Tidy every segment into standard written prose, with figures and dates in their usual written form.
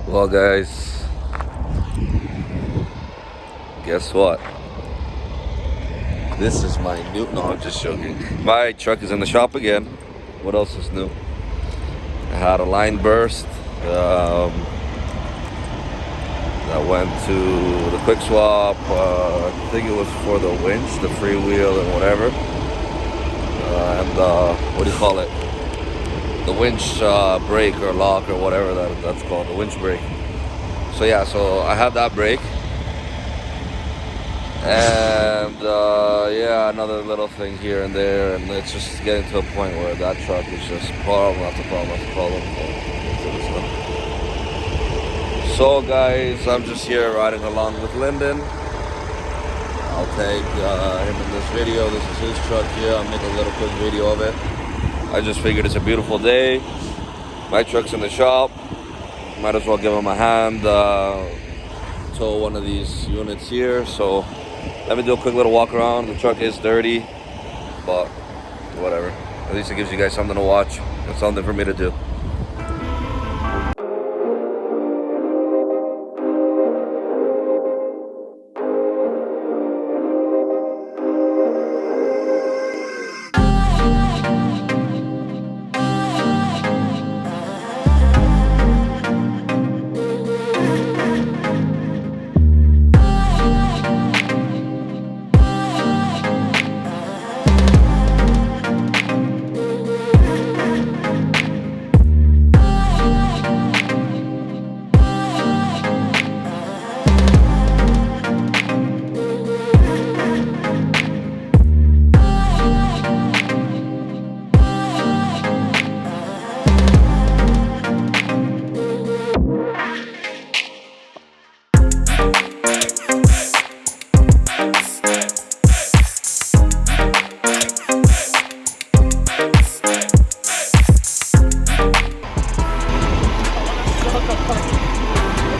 Well, guys, guess what? This is my new. No, I'm just joking. My truck is in the shop again. What else is new? I had a line burst. I went to the quick swap. I think it was for the winch, the freewheel, and whatever. What do you call it? The winch brake or lock or whatever that's called, the winch brake. So yeah, so I had that brake, and yeah, another little thing here and there, and it's just getting to a point where that truck is just problem after problem after problem. So guys, I'm just here riding along with Lyndon. I'll tag him in this video. This is his truck here. I'll make a little quick video of it. I just figured it's a beautiful day. My truck's in the shop. Might as well give him a hand, tow one of these units here. So let me do a quick little walk around. The truck is dirty, but whatever. At least it gives you guys something to watch and something for me to do.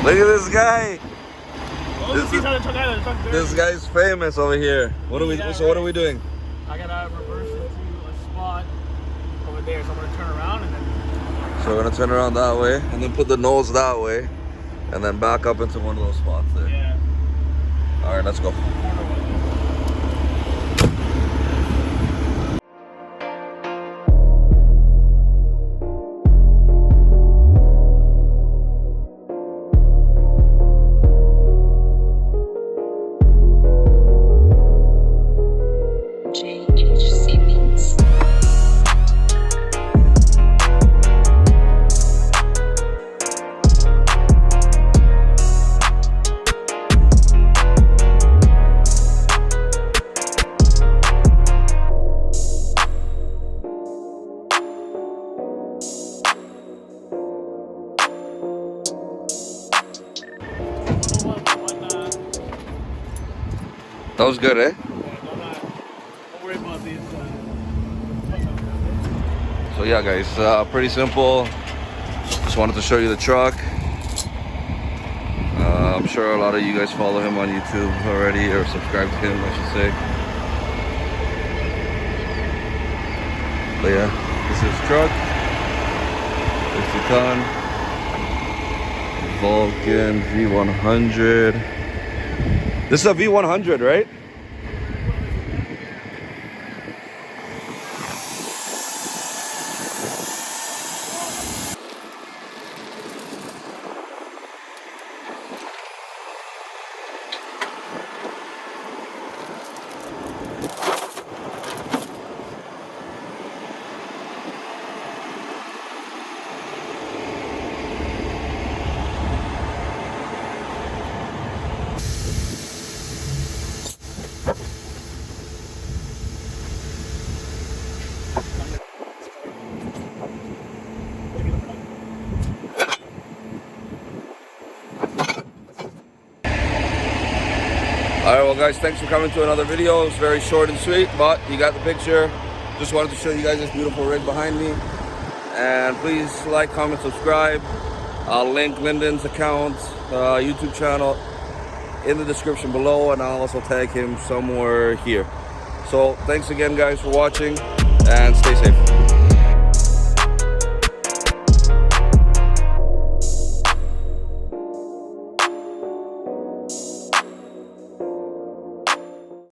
Look at this guy. This guy's famous over here. What are we? So what are we doing? I gotta reverse into a spot over there, so I'm gonna turn around and then. So we're gonna turn around that way, and then put the nose that way, and then back up into one of those spots there. Yeah. All right, let's go. That was good, eh? Don't worry about these. So yeah, guys, pretty simple. Just wanted to show you the truck. I'm sure a lot of you guys follow him on YouTube already, or subscribe to him, I should say. But yeah, this is his truck. 50-ton Vulcan V100. This is a V100, right? Alright, well guys, thanks for coming to another video. It's very short and sweet, but you got the picture. Just wanted to show you guys this beautiful rig behind me. And please like, comment, subscribe. I'll link Lyndon's account, YouTube channel in the description below, and I'll also tag him somewhere here. So thanks again guys for watching, and stay safe.